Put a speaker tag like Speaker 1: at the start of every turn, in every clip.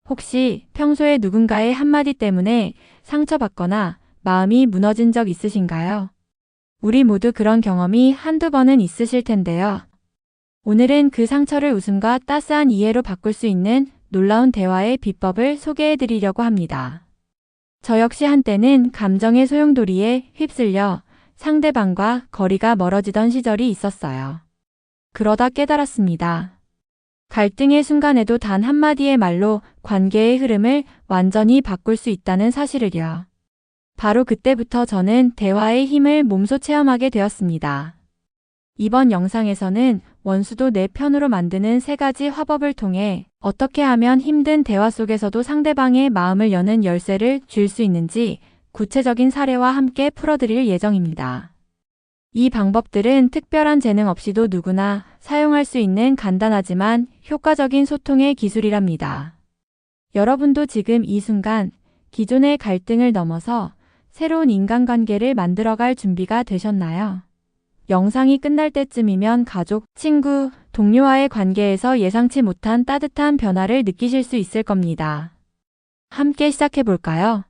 Speaker 1: 혹시 평소에 누군가의 한마디 때문에 상처받거나 마음이 무너진 적 있으신가요? 우리 모두 그런 경험이 한두 번은 있으실 텐데요. 오늘은 그 상처를 웃음과 따스한 이해로 바꿀 수 있는 놀라운 대화의 비법을 소개해 드리려고 합니다. 저 역시 한때는 감정의 소용돌이에 휩쓸려 상대방과 거리가 멀어지던 시절이 있었어요. 그러다 깨달았습니다. 갈등의 순간에도 단 한마디의 말로 관계의 흐름을 완전히 바꿀 수 있다는 사실을요. 바로 그때부터 저는 대화의 힘을 몸소 체험하게 되었습니다. 이번 영상에서는 원수도 내 편으로 만드는 3가지 화법을 통해 어떻게 하면 힘든 대화 속에서도 상대방의 마음을 여는 열쇠를 쥘 수 있는지 구체적인 사례와 함께 풀어드릴 예정입니다. 이 방법들은 특별한 재능 없이도 누구나 사용할 수 있는 간단하지만 효과적인 소통의 기술이랍니다. 여러분도 지금 이 순간 기존의 갈등을 넘어서 새로운 인간관계를 만들어갈 준비가 되셨나요? 영상이 끝날 때쯤이면 가족, 친구, 동료와의 관계에서 예상치 못한 따뜻한 변화를 느끼실 수 있을 겁니다. 함께 시작해 볼까요?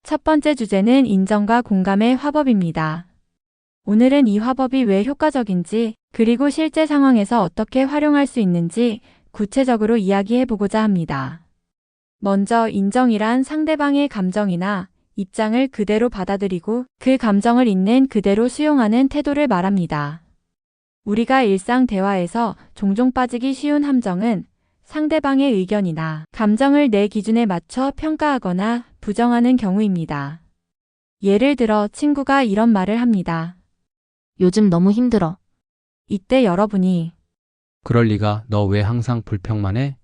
Speaker 1: 첫 번째 주제는 인정과 공감의 화법입니다. 오늘은 이 화법이 왜 효과적인지, 그리고 실제 상황에서 어떻게 활용할 수 있는지 구체적으로 이야기해 보고자 합니다. 먼저 인정이란 상대방의 감정이나 입장을 그대로 받아들이고 그 감정을 있는 그대로 수용하는 태도를 말합니다. 우리가 일상 대화에서 종종 빠지기 쉬운 함정은 상대방의 의견이나 감정을 내 기준에 맞춰 평가하거나 부정하는 경우입니다. 예를 들어 친구가 이런 말을 합니다.
Speaker 2: 요즘 너무 힘들어.
Speaker 1: 이때 여러분이
Speaker 3: 그럴 리가, 너 왜 항상 불평만 해?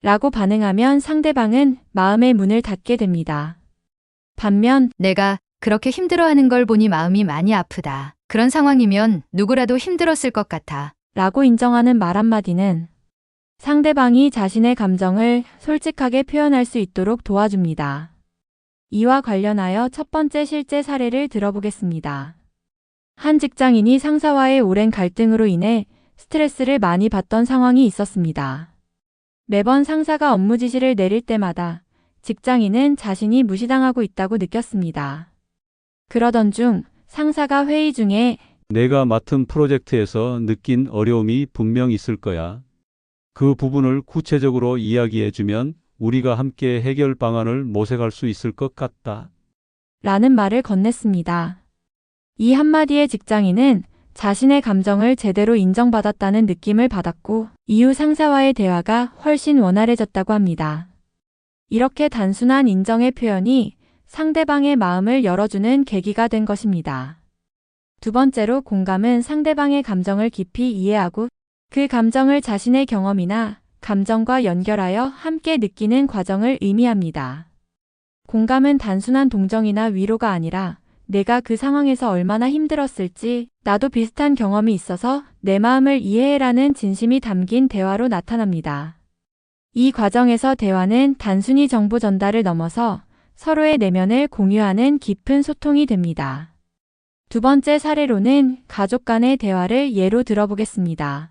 Speaker 1: 라고 반응하면 상대방은 마음의 문을 닫게 됩니다. 반면
Speaker 2: 내가 그렇게 힘들어하는 걸 보니 마음이 많이 아프다. 그런 상황이면 누구라도 힘들었을 것 같아.
Speaker 1: 라고 인정하는 말 한마디는 상대방이 자신의 감정을 솔직하게 표현할 수 있도록 도와줍니다. 이와 관련하여 첫 번째 실제 사례를 들어보겠습니다. 한 직장인이 상사와의 오랜 갈등으로 인해 스트레스를 많이 받던 상황이 있었습니다. 매번 상사가 업무 지시를 내릴 때마다 직장인은 자신이 무시당하고 있다고 느꼈습니다. 그러던 중 상사가 회의 중에
Speaker 4: 내가 맡은 프로젝트에서 느낀 어려움이 분명 있을 거야. 그 부분을 구체적으로 이야기해주면 우리가 함께 해결 방안을 모색할 수 있을 것 같다.
Speaker 1: 라는 말을 건넸습니다. 이 한마디에 직장인은 자신의 감정을 제대로 인정받았다는 느낌을 받았고 이후 상사와의 대화가 훨씬 원활해졌다고 합니다. 이렇게 단순한 인정의 표현이 상대방의 마음을 열어주는 계기가 된 것입니다. 두 번째로 공감은 상대방의 감정을 깊이 이해하고 그 감정을 자신의 경험이나 감정과 연결하여 함께 느끼는 과정을 의미합니다. 공감은 단순한 동정이나 위로가 아니라 내가 그 상황에서 얼마나 힘들었을지, 나도 비슷한 경험이 있어서 내 마음을 이해해라는 진심이 담긴 대화로 나타납니다. 이 과정에서 대화는 단순히 정보 전달을 넘어서 서로의 내면을 공유하는 깊은 소통이 됩니다. 두 번째 사례로는 가족 간의 대화를 예로 들어보겠습니다.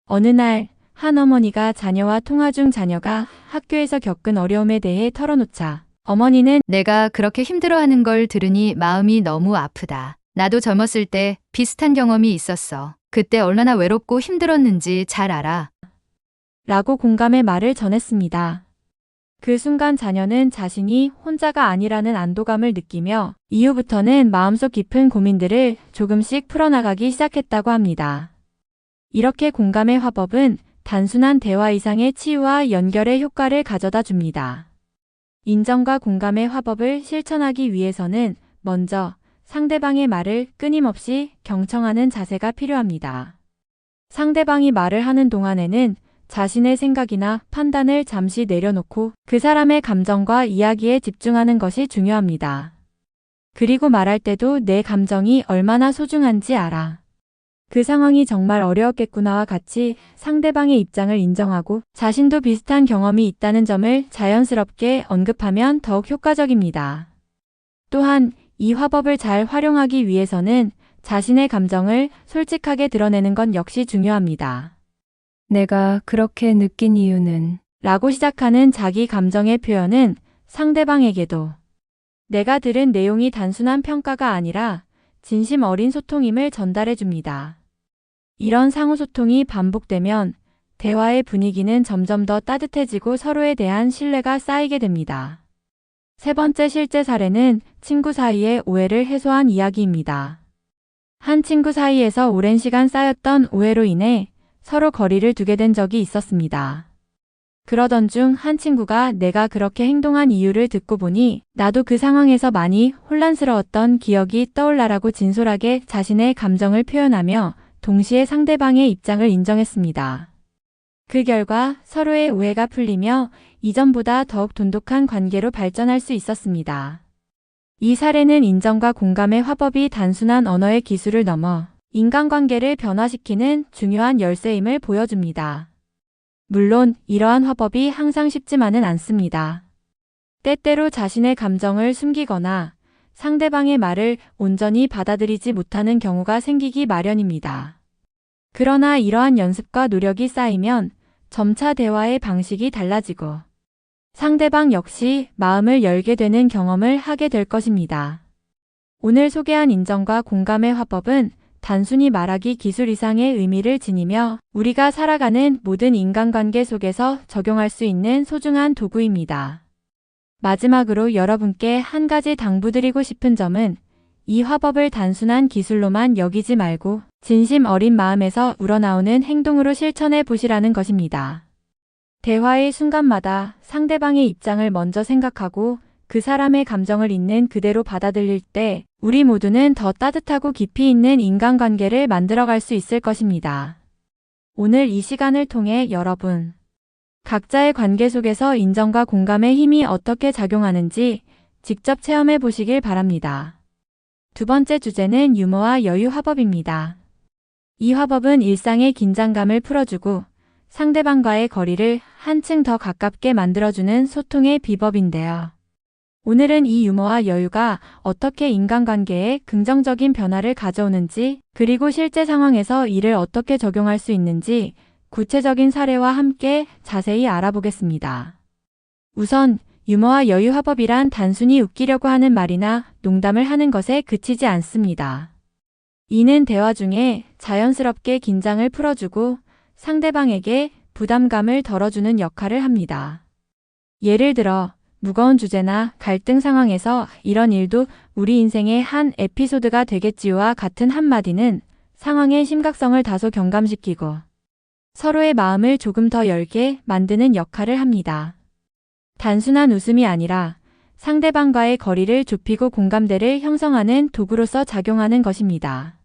Speaker 1: 어느 날 한 어머니가 자녀와 통화 중 자녀가 학교에서 겪은 어려움에 대해 털어놓자 어머니는
Speaker 2: 내가 그렇게 힘들어하는 걸 들으니 마음이 너무 아프다. 나도 젊었을 때 비슷한 경험이 있었어. 그때 얼마나 외롭고 힘들었는지 잘 알아.
Speaker 1: 라고 공감의 말을 전했습니다. 그 순간 자녀는 자신이 혼자가 아니라는 안도감을 느끼며 이후부터는 마음속 깊은 고민들을 조금씩 풀어나가기 시작했다고 합니다. 이렇게 공감의 화법은 단순한 대화 이상의 치유와 연결의 효과를 가져다 줍니다. 인정과 공감의 화법을 실천하기 위해서는 먼저 상대방의 말을 끊임없이 경청하는 자세가 필요합니다. 상대방이 말을 하는 동안에는 자신의 생각이나 판단을 잠시 내려놓고 그 사람의 감정과 이야기에 집중하는 것이 중요합니다. 그리고 말할 때도 내 감정이 얼마나 소중한지 알아. 그 상황이 정말 어려웠겠구나와 같이 상대방의 입장을 인정하고 자신도 비슷한 경험이 있다는 점을 자연스럽게 언급하면 더욱 효과적입니다. 또한 이 화법을 잘 활용하기 위해서는 자신의 감정을 솔직하게 드러내는 건 역시 중요합니다.
Speaker 5: 내가 그렇게 느낀 이유는
Speaker 1: 라고 시작하는 자기 감정의 표현은 상대방에게도 내가 들은 내용이 단순한 평가가 아니라 진심 어린 소통임을 전달해 줍니다. 이런 상호소통이 반복되면 대화의 분위기는 점점 더 따뜻해지고 서로에 대한 신뢰가 쌓이게 됩니다. 세 번째 실제 사례는 친구 사이의 오해를 해소한 이야기입니다. 한 친구 사이에서 오랜 시간 쌓였던 오해로 인해 서로 거리를 두게 된 적이 있었습니다. 그러던 중 한 친구가 내가 그렇게 행동한 이유를 듣고 보니 나도 그 상황에서 많이 혼란스러웠던 기억이 떠올라라고 진솔하게 자신의 감정을 표현하며 동시에 상대방의 입장을 인정했습니다. 그 결과 서로의 오해가 풀리며 이전보다 더욱 돈독한 관계로 발전할 수 있었습니다. 이 사례는 인정과 공감의 화법이 단순한 언어의 기술을 넘어 인간관계를 변화시키는 중요한 열쇠임을 보여줍니다. 물론 이러한 화법이 항상 쉽지만은 않습니다. 때때로 자신의 감정을 숨기거나 상대방의 말을 온전히 받아들이지 못하는 경우가 생기기 마련입니다. 그러나 이러한 연습과 노력이 쌓이면 점차 대화의 방식이 달라지고 상대방 역시 마음을 열게 되는 경험을 하게 될 것입니다. 오늘 소개한 인정과 공감의 화법은 단순히 말하기 기술 이상의 의미를 지니며 우리가 살아가는 모든 인간관계 속에서 적용할 수 있는 소중한 도구입니다. 마지막으로 여러분께 한 가지 당부드리고 싶은 점은 이 화법을 단순한 기술로만 여기지 말고 진심 어린 마음에서 우러나오는 행동으로 실천해 보시라는 것입니다. 대화의 순간마다 상대방의 입장을 먼저 생각하고 그 사람의 감정을 있는 그대로 받아들일 때 우리 모두는 더 따뜻하고 깊이 있는 인간관계를 만들어갈 수 있을 것입니다. 오늘 이 시간을 통해 여러분, 각자의 관계 속에서 인정과 공감의 힘이 어떻게 작용하는지 직접 체험해 보시길 바랍니다. 두 번째 주제는 유머와 여유 화법입니다. 이 화법은 일상의 긴장감을 풀어주고 상대방과의 거리를 한층 더 가깝게 만들어주는 소통의 비법인데요. 오늘은 이 유머와 여유가 어떻게 인간관계에 긍정적인 변화를 가져오는지, 그리고 실제 상황에서 이를 어떻게 적용할 수 있는지 구체적인 사례와 함께 자세히 알아보겠습니다. 우선 유머와 여유 화법이란 단순히 웃기려고 하는 말이나 농담을 하는 것에 그치지 않습니다. 이는 대화 중에 자연스럽게 긴장을 풀어주고 상대방에게 부담감을 덜어주는 역할을 합니다. 예를 들어 무거운 주제나 갈등 상황에서 이런 일도 우리 인생의 한 에피소드가 되겠지요와 같은 한마디는 상황의 심각성을 다소 경감시키고 서로의 마음을 조금 더 열게 만드는 역할을 합니다. 단순한 웃음이 아니라 상대방과의 거리를 좁히고 공감대를 형성하는 도구로서 작용하는 것입니다.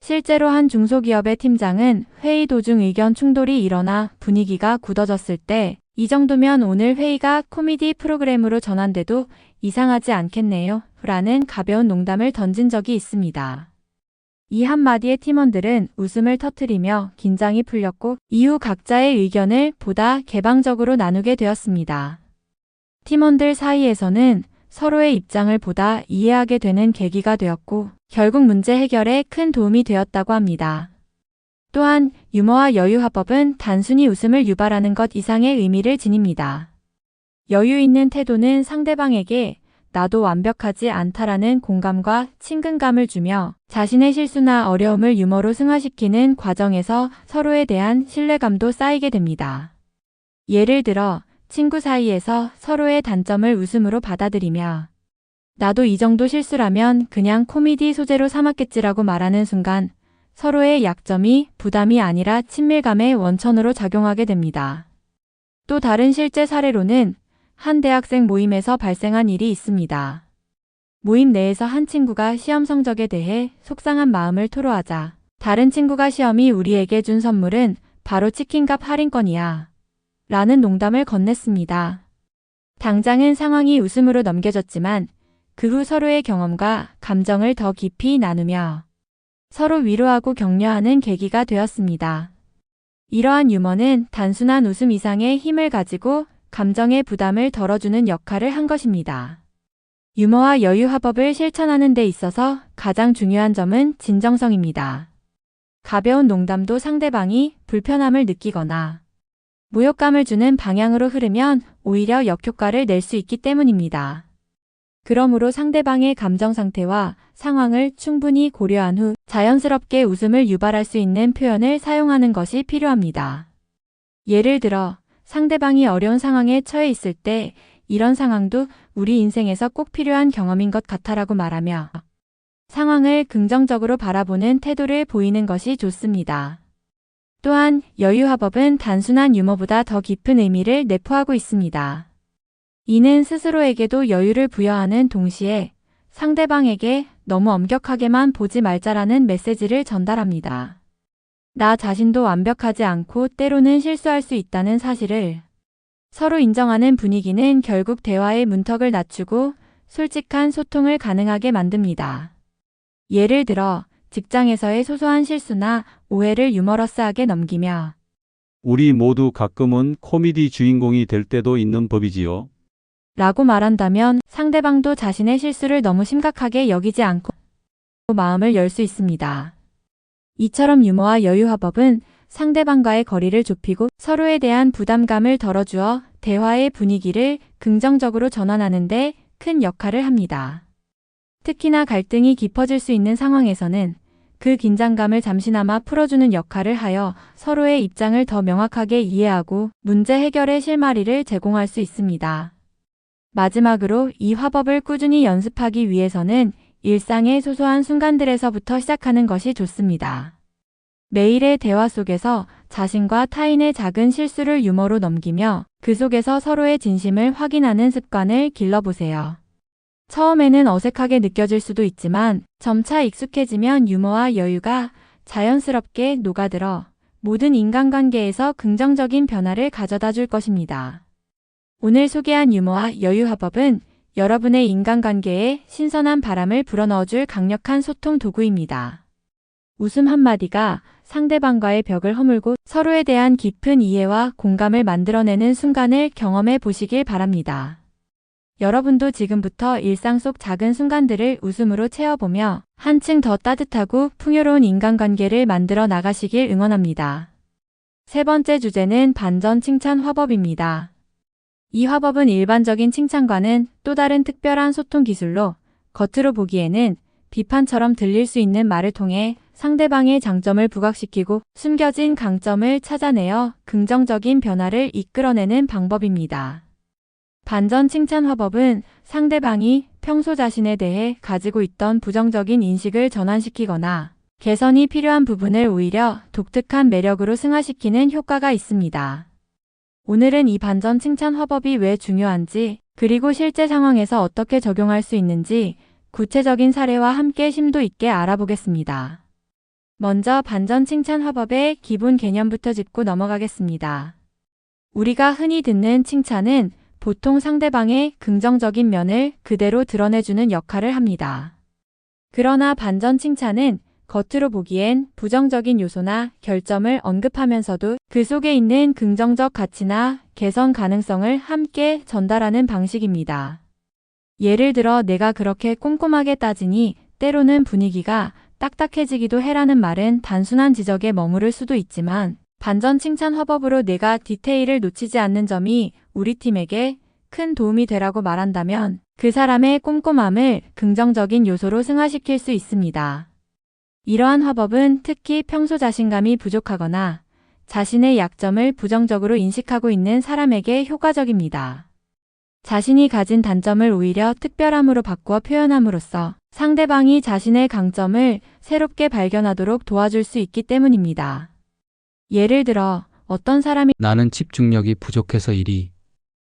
Speaker 1: 실제로 한 중소기업의 팀장은 회의 도중 의견 충돌이 일어나 분위기가 굳어졌을 때 이 정도면 오늘 회의가 코미디 프로그램으로 전환돼도 이상하지 않겠네요. 라는 가벼운 농담을 던진 적이 있습니다. 이 한마디에 팀원들은 웃음을 터뜨리며 긴장이 풀렸고 이후 각자의 의견을 보다 개방적으로 나누게 되었습니다. 팀원들 사이에서는 서로의 입장을 보다 이해하게 되는 계기가 되었고 결국 문제 해결에 큰 도움이 되었다고 합니다. 또한 유머와 여유 화법은 단순히 웃음을 유발하는 것 이상의 의미를 지닙니다. 여유 있는 태도는 상대방에게 나도 완벽하지 않다라는 공감과 친근감을 주며 자신의 실수나 어려움을 유머로 승화시키는 과정에서 서로에 대한 신뢰감도 쌓이게 됩니다. 예를 들어 친구 사이에서 서로의 단점을 웃음으로 받아들이며 나도 이 정도 실수라면 그냥 코미디 소재로 삼았겠지라고 말하는 순간 서로의 약점이 부담이 아니라 친밀감의 원천으로 작용하게 됩니다. 또 다른 실제 사례로는 한 대학생 모임에서 발생한 일이 있습니다. 모임 내에서 한 친구가 시험 성적에 대해 속상한 마음을 토로하자 다른 친구가 시험이 우리에게 준 선물은 바로 치킨값 할인권이야 라는 농담을 건넸습니다. 당장은 상황이 웃음으로 넘겨졌지만 그 후 서로의 경험과 감정을 더 깊이 나누며 서로 위로하고 격려하는 계기가 되었습니다. 이러한 유머는 단순한 웃음 이상의 힘을 가지고 감정의 부담을 덜어주는 역할을 한 것입니다. 유머와 여유 화법을 실천하는 데 있어서 가장 중요한 점은 진정성입니다. 가벼운 농담도 상대방이 불편함을 느끼거나 모욕감을 주는 방향으로 흐르면 오히려 역효과를 낼 수 있기 때문입니다. 그러므로 상대방의 감정 상태와 상황을 충분히 고려한 후 자연스럽게 웃음을 유발할 수 있는 표현을 사용하는 것이 필요합니다. 예를 들어 상대방이 어려운 상황에 처해 있을 때 이런 상황도 우리 인생에서 꼭 필요한 경험인 것 같아라고 말하며 상황을 긍정적으로 바라보는 태도를 보이는 것이 좋습니다. 또한 여유화법은 단순한 유머보다 더 깊은 의미를 내포하고 있습니다. 이는 스스로에게도 여유를 부여하는 동시에 상대방에게 너무 엄격하게만 보지 말자라는 메시지를 전달합니다. 나 자신도 완벽하지 않고 때로는 실수할 수 있다는 사실을 서로 인정하는 분위기는 결국 대화의 문턱을 낮추고 솔직한 소통을 가능하게 만듭니다. 예를 들어 직장에서의 소소한 실수나 오해를 유머러스하게 넘기며
Speaker 4: 우리 모두 가끔은 코미디 주인공이 될 때도 있는 법이지요.
Speaker 1: 라고 말한다면 상대방도 자신의 실수를 너무 심각하게 여기지 않고 마음을 열 수 있습니다. 이처럼 유머와 여유화법은 상대방과의 거리를 좁히고 서로에 대한 부담감을 덜어주어 대화의 분위기를 긍정적으로 전환하는 데 큰 역할을 합니다. 특히나 갈등이 깊어질 수 있는 상황에서는 그 긴장감을 잠시나마 풀어주는 역할을 하여 서로의 입장을 더 명확하게 이해하고 문제 해결의 실마리를 제공할 수 있습니다. 마지막으로 이 화법을 꾸준히 연습하기 위해서는 일상의 소소한 순간들에서부터 시작하는 것이 좋습니다. 매일의 대화 속에서 자신과 타인의 작은 실수를 유머로 넘기며 그 속에서 서로의 진심을 확인하는 습관을 길러보세요. 처음에는 어색하게 느껴질 수도 있지만 점차 익숙해지면 유머와 여유가 자연스럽게 녹아들어 모든 인간관계에서 긍정적인 변화를 가져다 줄 것입니다. 오늘 소개한 유머와 여유화법은 여러분의 인간관계에 신선한 바람을 불어넣어줄 강력한 소통 도구입니다. 웃음 한마디가 상대방과의 벽을 허물고 서로에 대한 깊은 이해와 공감을 만들어내는 순간을 경험해 보시길 바랍니다. 여러분도 지금부터 일상 속 작은 순간들을 웃음으로 채워보며 한층 더 따뜻하고 풍요로운 인간관계를 만들어 나가시길 응원합니다. 세 번째 주제는 반전 칭찬 화법입니다. 이 화법은 일반적인 칭찬과는 또 다른 특별한 소통 기술로 겉으로 보기에는 비판처럼 들릴 수 있는 말을 통해 상대방의 장점을 부각시키고 숨겨진 강점을 찾아내어 긍정적인 변화를 이끌어내는 방법입니다. 반전 칭찬 화법은 상대방이 평소 자신에 대해 가지고 있던 부정적인 인식을 전환시키거나 개선이 필요한 부분을 오히려 독특한 매력으로 승화시키는 효과가 있습니다. 오늘은 이 반전 칭찬 화법이 왜 중요한지, 그리고 실제 상황에서 어떻게 적용할 수 있는지 구체적인 사례와 함께 심도 있게 알아보겠습니다. 먼저 반전 칭찬 화법의 기본 개념부터 짚고 넘어가겠습니다. 우리가 흔히 듣는 칭찬은 보통 상대방의 긍정적인 면을 그대로 드러내주는 역할을 합니다. 그러나 반전 칭찬은 겉으로 보기엔 부정적인 요소나 결점을 언급하면서도 그 속에 있는 긍정적 가치나 개선 가능성을 함께 전달하는 방식입니다. 예를 들어 내가 그렇게 꼼꼼하게 따지니 때로는 분위기가 딱딱해지기도 해라는 말은 단순한 지적에 머무를 수도 있지만 반전 칭찬 화법으로 내가 디테일을 놓치지 않는 점이 우리 팀에게 큰 도움이 되라고 말한다면 그 사람의 꼼꼼함을 긍정적인 요소로 승화시킬 수 있습니다. 이러한 화법은 특히 평소 자신감이 부족하거나 자신의 약점을 부정적으로 인식하고 있는 사람에게 효과적입니다. 자신이 가진 단점을 오히려 특별함으로 바꾸어 표현함으로써 상대방이 자신의 강점을 새롭게 발견하도록 도와줄 수 있기 때문입니다. 예를 들어 어떤 사람이
Speaker 3: 나는 집중력이 부족해서 일이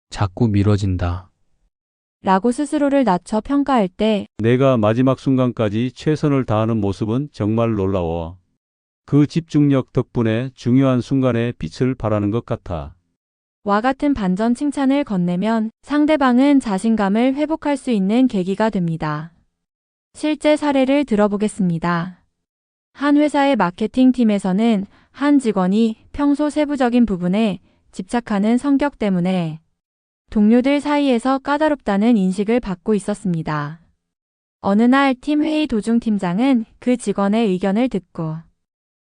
Speaker 3: 자꾸 미뤄진다.
Speaker 1: 라고 스스로를 낮춰 평가할 때
Speaker 4: 내가 마지막 순간까지 최선을 다하는 모습은 정말 놀라워. 그 집중력 덕분에 중요한 순간에 빛을 발하는 것 같아.
Speaker 1: 와 같은 반전 칭찬을 건네면 상대방은 자신감을 회복할 수 있는 계기가 됩니다. 실제 사례를 들어보겠습니다. 한 회사의 마케팅 팀에서는 한 직원이 평소 세부적인 부분에 집착하는 성격 때문에 동료들 사이에서 까다롭다는 인식을 받고 있었습니다. 어느 날 팀 회의 도중 팀장은 그 직원의 의견을 듣고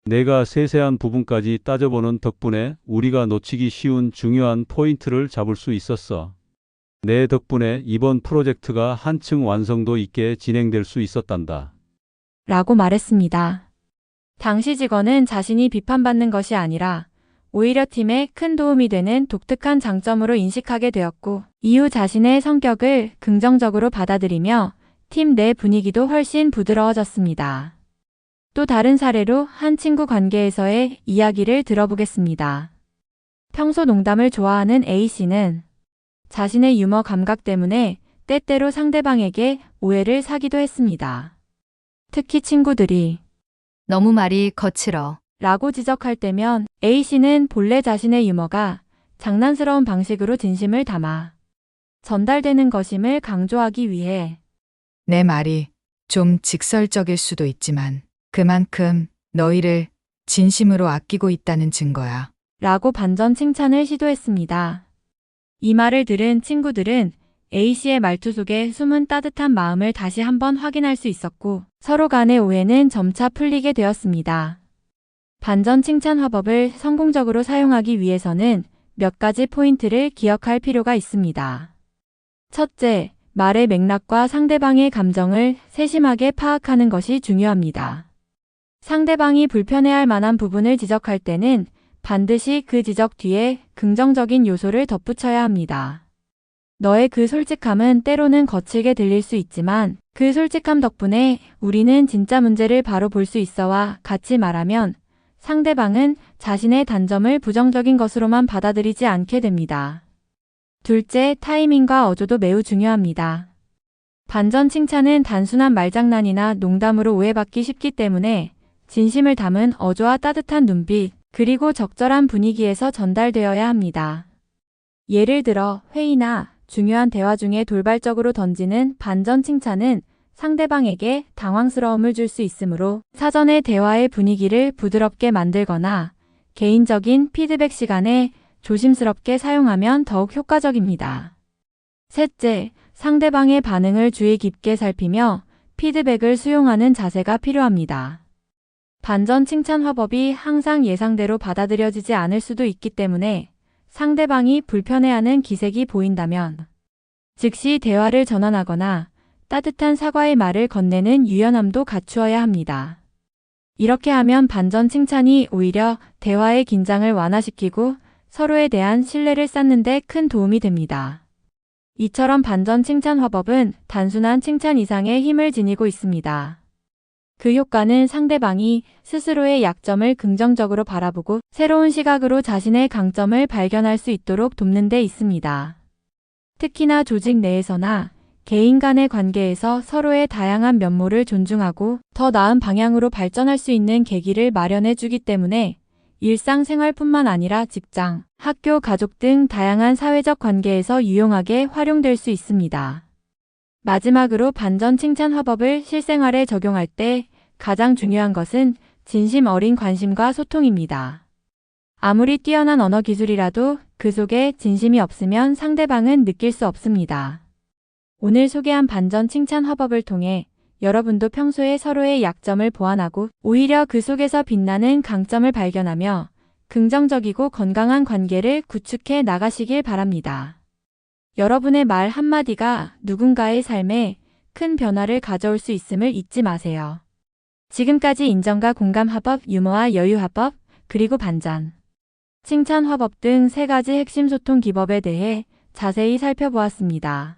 Speaker 4: 내가 세세한 부분까지 따져보는 덕분에 우리가 놓치기 쉬운 중요한 포인트를 잡을 수 있었어. 내 덕분에 이번 프로젝트가 한층 완성도 있게 진행될 수 있었단다.
Speaker 1: 라고 말했습니다. 당시 직원은 자신이 비판받는 것이 아니라 오히려 팀에 큰 도움이 되는 독특한 장점으로 인식하게 되었고, 이후 자신의 성격을 긍정적으로 받아들이며 팀 내 분위기도 훨씬 부드러워졌습니다. 또 다른 사례로 한 친구 관계에서의 이야기를 들어보겠습니다. 평소 농담을 좋아하는 A씨는 자신의 유머 감각 때문에 때때로 상대방에게 오해를 사기도 했습니다. 특히 친구들이
Speaker 2: 너무 말이 거칠어.
Speaker 1: 라고 지적할 때면 A씨는 본래 자신의 유머가 장난스러운 방식으로 진심을 담아 전달되는 것임을 강조하기 위해
Speaker 6: 내 말이 좀 직설적일 수도 있지만 그만큼 너희를 진심으로 아끼고 있다는 증거야.
Speaker 1: 라고 반전 칭찬을 시도했습니다. 이 말을 들은 친구들은 A씨의 말투 속에 숨은 따뜻한 마음을 다시 한번 확인할 수 있었고, 서로 간의 오해는 점차 풀리게 되었습니다. 반전 칭찬 화법을 성공적으로 사용하기 위해서는 몇 가지 포인트를 기억할 필요가 있습니다. 첫째, 말의 맥락과 상대방의 감정을 세심하게 파악하는 것이 중요합니다. 상대방이 불편해할 만한 부분을 지적할 때는 반드시 그 지적 뒤에 긍정적인 요소를 덧붙여야 합니다. 너의 그 솔직함은 때로는 거칠게 들릴 수 있지만 그 솔직함 덕분에 우리는 진짜 문제를 바로 볼 수 있어와 같이 말하면 상대방은 자신의 단점을 부정적인 것으로만 받아들이지 않게 됩니다. 둘째, 타이밍과 어조도 매우 중요합니다. 반전 칭찬은 단순한 말장난이나 농담으로 오해받기 쉽기 때문에 진심을 담은 어조와 따뜻한 눈빛, 그리고 적절한 분위기에서 전달되어야 합니다. 예를 들어 회의나 중요한 대화 중에 돌발적으로 던지는 반전 칭찬은 상대방에게 당황스러움을 줄 수 있으므로 사전에 대화의 분위기를 부드럽게 만들거나 개인적인 피드백 시간에 조심스럽게 사용하면 더욱 효과적입니다. 셋째, 상대방의 반응을 주의 깊게 살피며 피드백을 수용하는 자세가 필요합니다. 반전 칭찬 화법이 항상 예상대로 받아들여지지 않을 수도 있기 때문에 상대방이 불편해하는 기색이 보인다면 즉시 대화를 전환하거나 따뜻한 사과의 말을 건네는 유연함도 갖추어야 합니다. 이렇게 하면 반전 칭찬이 오히려 대화의 긴장을 완화시키고 서로에 대한 신뢰를 쌓는 데 큰 도움이 됩니다. 이처럼 반전 칭찬 화법은 단순한 칭찬 이상의 힘을 지니고 있습니다. 그 효과는 상대방이 스스로의 약점을 긍정적으로 바라보고 새로운 시각으로 자신의 강점을 발견할 수 있도록 돕는 데 있습니다. 특히나 조직 내에서나 개인 간의 관계에서 서로의 다양한 면모를 존중하고 더 나은 방향으로 발전할 수 있는 계기를 마련해 주기 때문에 일상생활뿐만 아니라 직장, 학교, 가족 등 다양한 사회적 관계에서 유용하게 활용될 수 있습니다. 마지막으로 반전 칭찬 화법을 실생활에 적용할 때 가장 중요한 것은 진심 어린 관심과 소통입니다. 아무리 뛰어난 언어 기술이라도 그 속에 진심이 없으면 상대방은 느낄 수 없습니다. 오늘 소개한 반전 칭찬 화법을 통해 여러분도 평소에 서로의 약점을 보완하고 오히려 그 속에서 빛나는 강점을 발견하며 긍정적이고 건강한 관계를 구축해 나가시길 바랍니다. 여러분의 말 한마디가 누군가의 삶에 큰 변화를 가져올 수 있음을 잊지 마세요. 지금까지 인정과 공감 화법, 유머와 여유 화법, 그리고 반전 칭찬 화법 등 3가지 핵심 소통 기법에 대해 자세히 살펴보았습니다.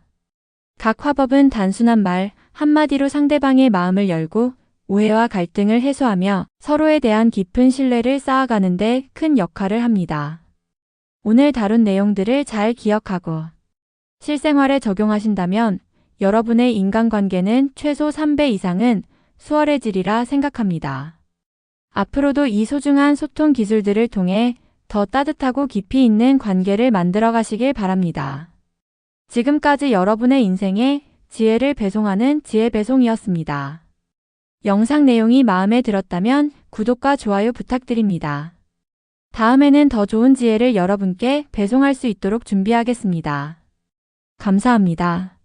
Speaker 1: 각 화법은 단순한 말 한마디로 상대방의 마음을 열고 오해와 갈등을 해소하며 서로에 대한 깊은 신뢰를 쌓아가는 데 큰 역할을 합니다. 오늘 다룬 내용들을 잘 기억하고 실생활에 적용하신다면 여러분의 인간관계는 최소 3배 이상은 수월해지리라 생각합니다. 앞으로도 이 소중한 소통 기술들을 통해 더 따뜻하고 깊이 있는 관계를 만들어 가시길 바랍니다. 지금까지 여러분의 인생에 지혜를 배송하는 지혜배송이었습니다. 영상 내용이 마음에 들었다면 구독과 좋아요 부탁드립니다. 다음에는 더 좋은 지혜를 여러분께 배송할 수 있도록 준비하겠습니다. 감사합니다.